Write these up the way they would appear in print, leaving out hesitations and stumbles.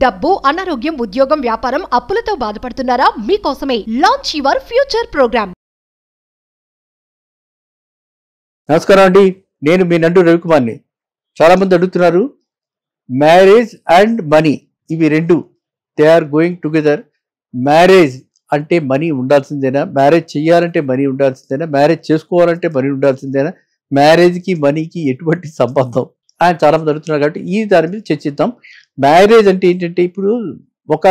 డబ్బు, అనారోగ్యం, ఉద్యోగం, వ్యాపారం, అప్పులతో బాధపడుతున్నారా? మీకోసమే లాంచ్ యువర్ ఫ్యూచర్ ప్రోగ్రామ్. నమస్కారం అండి, నేను మీ నండూరి రవి కుమార్ని. చాలా మంది అడుగుతున్నారు, మ్యారేజ్ అండ్ మనీ ఇవి రెండు they are going together. Marriage అంటే మనీ ఉండాల్సిందేనా? మ్యారేజ్ చేయాలంటే మనీ ఉండాల్సిందేనా? మ్యారేజ్ చేసుకోవాలంటే మనీ ఉండాల్సిందేనా? మ్యారేజ్కి మనీకి ఎటువంటి సంబంధం అని చాలా మంది అడుగుతున్నారు. కాబట్టి ఈ దాని మీద చర్చిద్దాం. మ్యారేజ్ అంటే ఏంటంటే ఇప్పుడు ఒక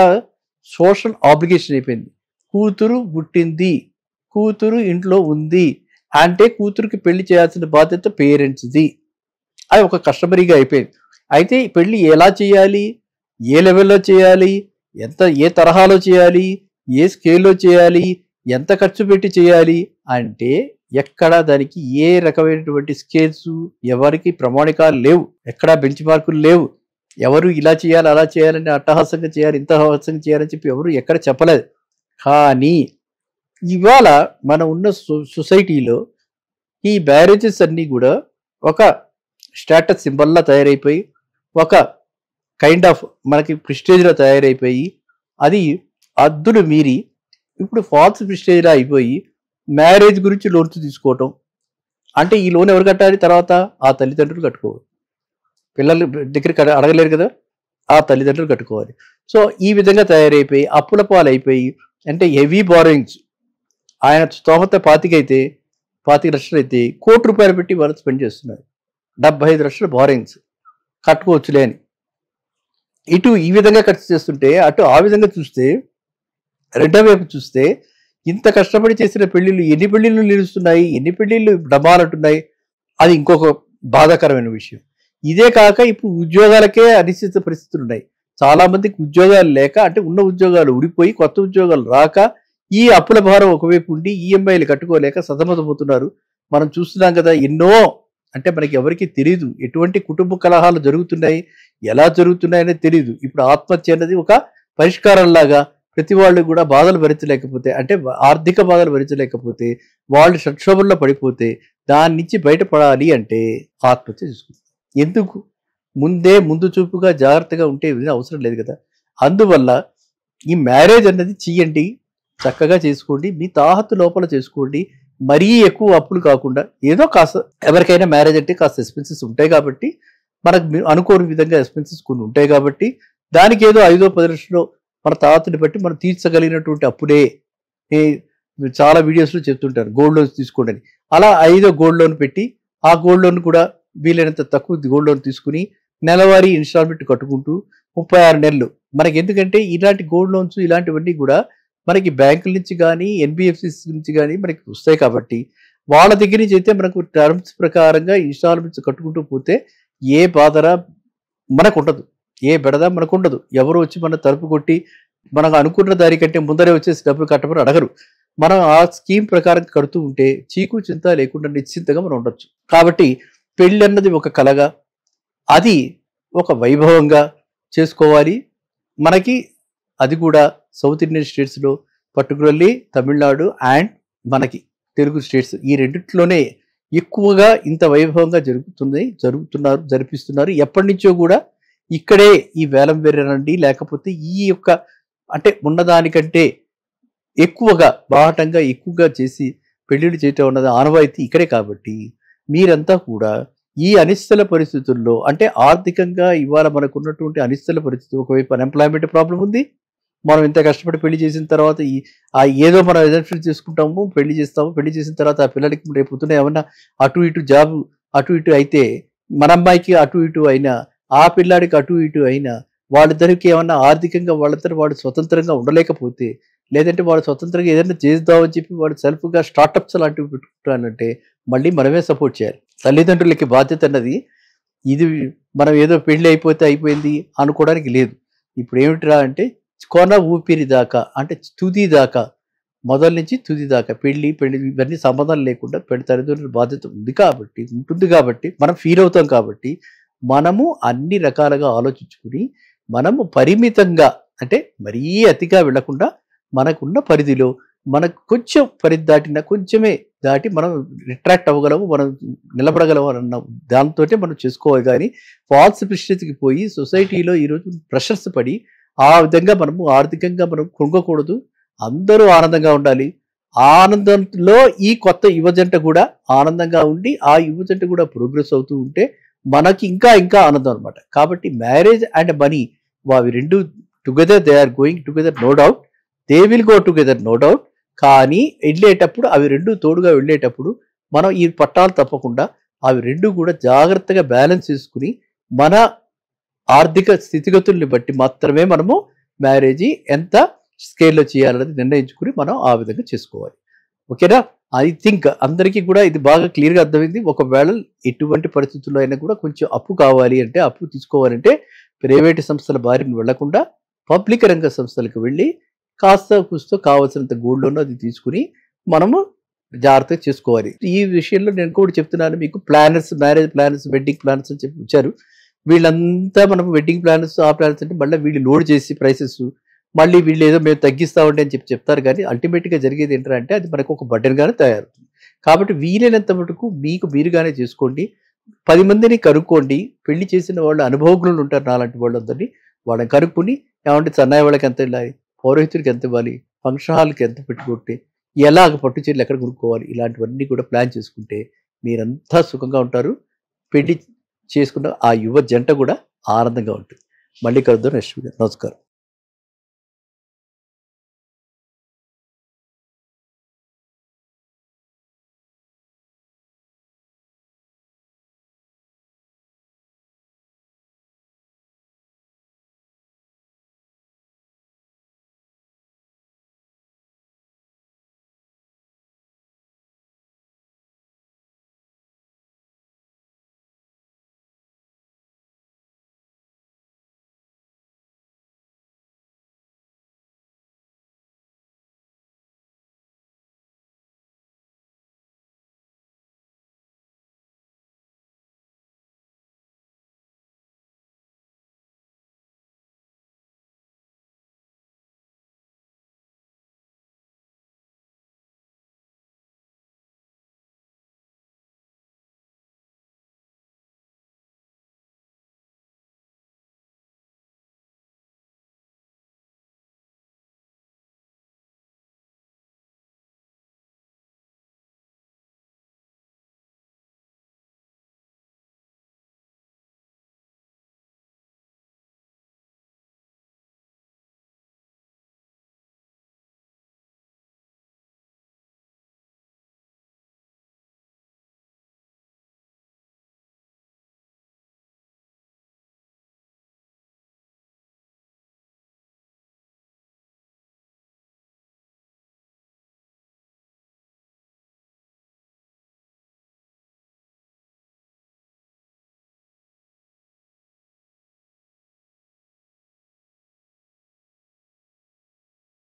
సోషల్ ఆబ్లిగేషన్ అయిపోయింది. కూతురు పుట్టింది, కూతురు ఇంట్లో ఉంది అంటే కూతురికి పెళ్లి చేయాల్సిన బాధ్యత పేరెంట్స్ది. అది ఒక కస్టమరీగా అయిపోయింది. అయితే పెళ్లి ఎలా చేయాలి, ఏ లెవెల్లో చేయాలి, ఏ తరహాలో చేయాలి, ఏ స్కేల్లో చేయాలి, ఎంత ఖర్చు పెట్టి చేయాలి అంటే ఎక్కడా దానికి ఏ రకమైనటువంటి స్కేల్స్ ఎవరికి ప్రమాణికాలు లేవు, ఎక్కడా బెంచ్ మార్కులు లేవు. ఎవరు ఇలా చేయాలి అలా చేయాలని అట్టహాసంగా చేయాలి ఇంత హాసంగా చేయాలని చెప్పి ఎవరు ఎక్కడ చెప్పలేదు. కానీ ఇవాళ మనం ఉన్న సొసైటీలో ఈ మ్యారేజెస్ అన్నీ కూడా ఒక స్టేటస్ సింబల్లా తయారైపోయి, ఒక కైండ్ ఆఫ్ మనకి ప్రిస్టేజ్లో తయారైపోయి, అది అద్దులు మీరి ఇప్పుడు ఫాల్స్ ప్రిస్టేజ్లా అయిపోయి మ్యారేజ్ గురించి లోన్స్ తీసుకోవటం. అంటే ఈ లోన్ ఎవరు కట్టాలి? తర్వాత ఆ తల్లిదండ్రులు కట్టుకోవాలి. పిల్లలు దగ్గరికి అడగలేరు కదా, ఆ తల్లిదండ్రులు కట్టుకోవాలి. సో ఈ విధంగా తయారైపోయి అప్పుల పాలైపోయి, అంటే హెవీ బారోయింగ్స్. ఆయన స్తోమత 25 లక్షలు అయితే ₹1,00,00,000 పెట్టి వాళ్ళు స్పెండ్ చేస్తున్నారు. 75 లక్షలు బారోయింగ్స్ కట్టుకోవచ్చులే అని. ఇటు ఈ విధంగా ఖర్చు చేస్తుంటే, అటు ఆ విధంగా చూస్తే, రెండో వైపు చూస్తే ఇంత కష్టపడి చేసిన పెళ్లిళ్ళు ఎన్ని పెళ్లిళ్ళు నిలుస్తున్నాయి, ఎన్ని పెళ్లిళ్ళు డబ్బాలంటున్నాయి. అది ఇంకొక బాధాకరమైన విషయం. ఇదే కాక ఇప్పుడు ఉద్యోగాలకే అనిశ్చిత పరిస్థితులు ఉన్నాయి. చాలా మందికి ఉద్యోగాలు లేక, అంటే ఉన్న ఉద్యోగాలు ఊడిపోయి కొత్త ఉద్యోగాలు రాక, ఈ అప్పుల భారం ఒకవైపు ఉండి ఈఎంఐలు కట్టుకోలేక సతమతమవుతున్నారు. మనం చూస్తున్నాం కదా, ఎన్నో. అంటే మనకి ఎవరికి తెలియదు ఎటువంటి కుటుంబ కలహాలు జరుగుతున్నాయి, ఎలా జరుగుతున్నాయనే తెలియదు. ఇప్పుడు ఆత్మహత్య అనేది ఒక పరిష్కారంలాగా ప్రతి వాళ్ళు కూడా బాధలు భరించలేకపోతే, అంటే ఆర్థిక బాధలు భరించలేకపోతే, వాళ్ళు సంక్షోభంలో పడిపోతే దాని నుంచి బయటపడాలి అంటే ఆత్మహత్య చేసుకుంటారు. ఎందుకు? ముందు చూపుగా జాగ్రత్తగా ఉంటే అవసరం లేదు కదా. అందువల్ల ఈ మ్యారేజ్ అన్నది చెయ్యండి, చక్కగా చేసుకోండి, మీ తాహతు లోపల చేసుకోండి. మరీ ఎక్కువ అప్పులు కాకుండా, ఏదో కాస్త, ఎవరికైనా మ్యారేజ్ అంటే కాస్త ఎక్స్పెన్సెస్ ఉంటాయి కాబట్టి, మనకు అనుకోని విధంగా ఎక్స్పెన్సెస్ కొన్ని ఉంటాయి కాబట్టి, దానికి ఏదో 5-10 లక్షలు మన తాహతుని బట్టి మనం తీర్చగలిగినటువంటి అప్పుడే. చాలా వీడియోస్లో చెప్తుంటారు గోల్డ్ లోన్స్ తీసుకోండి అని. అలా 5 గోల్డ్ లోన్ పెట్టి, ఆ గోల్డ్ లోన్ కూడా వీలైనంత తక్కువ గోల్డ్ లోన్ తీసుకుని నెలవారీ ఇన్స్టాల్మెంట్ కట్టుకుంటూ 36 నెలలు మనకి. ఎందుకంటే ఇలాంటి గోల్డ్ లోన్స్ ఇలాంటివన్నీ కూడా మనకి బ్యాంకుల నుంచి కానీ ఎన్బిఎఫ్సిస్ నుంచి కానీ మనకి వస్తాయి కాబట్టి, వాళ్ళ దగ్గర నుంచి అయితే మనకు టర్మ్స్ ప్రకారంగా ఇన్స్టాల్మెంట్స్ కట్టుకుంటూ పోతే ఏ బాధరా మనకు ఉండదు, ఏ బెడద మనకు ఉండదు. ఎవరు వచ్చి మన తలుపు కొట్టి మనకు అనుకున్న దానికంటే ముందరే వచ్చేసి డబ్బులు కట్టమని అడగరు. మనం ఆ స్కీమ్ ప్రకారం కడుతూ ఉంటే చీకు చింత లేకుండా నిశ్చింతగా మనం ఉండొచ్చు. కాబట్టి పెళ్ళి అన్నది ఒక కళగా, అది ఒక వైభవంగా చేసుకోవాలి. మనకి అది కూడా సౌత్ ఇండియన్ స్టేట్స్లో, పర్టికులర్లీ తమిళనాడు అండ్ మనకి తెలుగు స్టేట్స్, ఈ రెండిట్లోనే ఎక్కువగా ఇంత వైభవంగా జరిపిస్తున్నారు. ఎప్పటి నుంచో కూడా ఇక్కడే ఈ వేలం వేరేనండి, లేకపోతే ఈ యొక్క, అంటే ఉన్నదానికంటే ఎక్కువగా బాహటంగా ఎక్కువగా చేసి పెళ్లిళ్ళు చేయటం అన్నది ఆనవాయితీ ఇక్కడే. కాబట్టి మీరంతా కూడా ఈ అనిశ్చిత పరిస్థితుల్లో, అంటే ఆర్థికంగా ఇవాళ మనకు ఉన్నటువంటి అనిశ్చిత పరిస్థితి, ఒకవైపు అన్ఎంప్లాయ్మెంట్ ప్రాబ్లం ఉంది. మనం ఇంత కష్టపడి పెళ్లి చేసిన తర్వాత ఏదో మనం ఎజెన్షన్ చేసుకుంటాము, పెళ్లి చేస్తాము. పెళ్లి చేసిన తర్వాత ఆ పిల్లలకి రేపు పొద్దున ఏమన్నా అటు ఇటు జాబ్ అటు ఇటు అయితే, మన అమ్మాయికి అటు ఇటు అయినా, ఆ పిల్లాడికి అటు ఇటు అయినా, వాళ్ళిద్దరికి ఏమన్నా ఆర్థికంగా వాళ్ళిద్దరు వాళ్ళు స్వతంత్రంగా ఉండలేకపోతే, లేదంటే వాళ్ళు స్వతంత్రంగా ఏదైనా చేద్దామని చెప్పి వాళ్ళు సెల్ఫ్గా స్టార్టప్స్ లాంటివి పెట్టుకుంటానంటే మళ్ళీ మనమే సపోర్ట్ చేయాలి. తల్లిదండ్రులకి బాధ్యత అన్నది ఇది మనం ఏదో పెళ్లి అయిపోతే అయిపోయింది అనుకోవడానికి లేదు. ఇప్పుడు ఏమిటిరా అంటే కొన ఊపిరి దాకా, అంటే తుది దాకా, మొదల నుంచి తుది దాకా పెళ్లి ఇవన్నీ సంబంధం లేకుండా తల్లిదండ్రుల బాధ్యత ఉంటుంది కాబట్టి మనం ఫీల్ అవుతాం. కాబట్టి మనము అన్ని రకాలుగా ఆలోచించుకుని, మనము పరిమితంగా, అంటే మరీ అతిగా వెళ్లకుండా మనకున్న పరిధిలో, మనకు కొంచెం పరిధి దాటిన కొంచెమే దాటి మనం రిట్రాక్ట్ అవ్వగలము, మనం నిలబడగలము అన్న దాంతో మనం చేసుకోవాలి. కానీ ఫాల్స్ ప్రెస్టేజ్కి పోయి సొసైటీలో ఈరోజు ప్రెషర్స్ పడి ఆ విధంగా మనము ఆర్థికంగా మనం కృంగకూడదు. అందరూ ఆనందంగా ఉండాలి. ఆనందంలో ఈ కొత్త యువజంట కూడా ఆనందంగా ఉండి ఆ యువజంట కూడా ప్రోగ్రెస్ అవుతూ ఉంటే మనకి ఇంకా ఇంకా ఆనందం అనమాట. కాబట్టి మ్యారేజ్ అండ్ మనీ అవి రెండు together, they are going together, no doubt. They will go together, no doubt. కానీ వెళ్ళేటప్పుడు అవి రెండు తోడుగా వెళ్ళేటప్పుడు మనం ఈ పట్టాలు తప్పకుండా అవి రెండు కూడా జాగ్రత్తగా బ్యాలెన్స్ చేసుకుని మన ఆర్థిక స్థితిగతుల్ని బట్టి మాత్రమే మనము మ్యారేజ్ ఎంత స్కేల్లో చేయాలనేది నిర్ణయించుకుని మనం ఆ విధంగా చేసుకోవాలి. ఓకేనా? ఐ థింక్ అందరికీ కూడా ఇది బాగా క్లియర్గా అర్థమైంది. ఒకవేళ ఎటువంటి పరిస్థితుల్లో అయినా కూడా కొంచెం అప్పు కావాలి అంటే, అప్పు తీసుకోవాలంటే ప్రైవేటు సంస్థల బారిన వెళ్లకుండా పబ్లిక్ రంగ సంస్థలకు వెళ్ళి కాస్త కూస్తో కావాల్సినంత గోల్డ్ లోన్ అది తీసుకుని మనము జాగ్రత్తగా చేసుకోవాలి. ఈ విషయంలో నేను కూడా చెప్తున్నాను మీకు. Planners, marriage planners, wedding planners అని చెప్పి వచ్చారు. వీళ్ళంతా మనం వెడ్డింగ్ ప్లానర్స్, ఆ ప్లానర్స్ అంటే మళ్ళీ వీళ్ళు లోడ్ చేసి ప్రైసెస్ మళ్ళీ వీళ్ళు ఏదో మేము తగ్గిస్తామండి అని చెప్పి చెప్తారు. కానీ అల్టిమేట్గా జరిగేది ఏంటంటే అది మనకు ఒక బర్డెన్గానే తయారవుతుంది. కాబట్టి వీలైనంత మటుకు మీకు మీరుగానే చేసుకోండి. 10 మందిని కనుక్కోండి. పెళ్లి చేసిన వాళ్ళు అనుభవజ్ఞులు ఉంటారు నాలాంటి వాళ్ళందరినీ. వాళ్ళని కనుక్కుని ఏమంటే సన్నాయి వాళ్ళకి ఎంత ఇవ్వాలి, పౌరోహితుడికి ఎంత ఇవ్వాలి, ఫంక్షన్ హాల్కి ఎంత పెట్టుకుంటే, ఎలాగ పట్టు చీరలు ఎక్కడ కొనుక్కోవాలి, ఇలాంటివన్నీ కూడా ప్లాన్ చేసుకుంటే మీరంతా సుఖంగా ఉంటారు. పెళ్లి చేసుకున్న ఆ యువ జంట కూడా ఆనందంగా ఉంటుంది. మళ్ళీ కలుద్దాం నెక్స్ట్ వీడియో. నమస్కారం.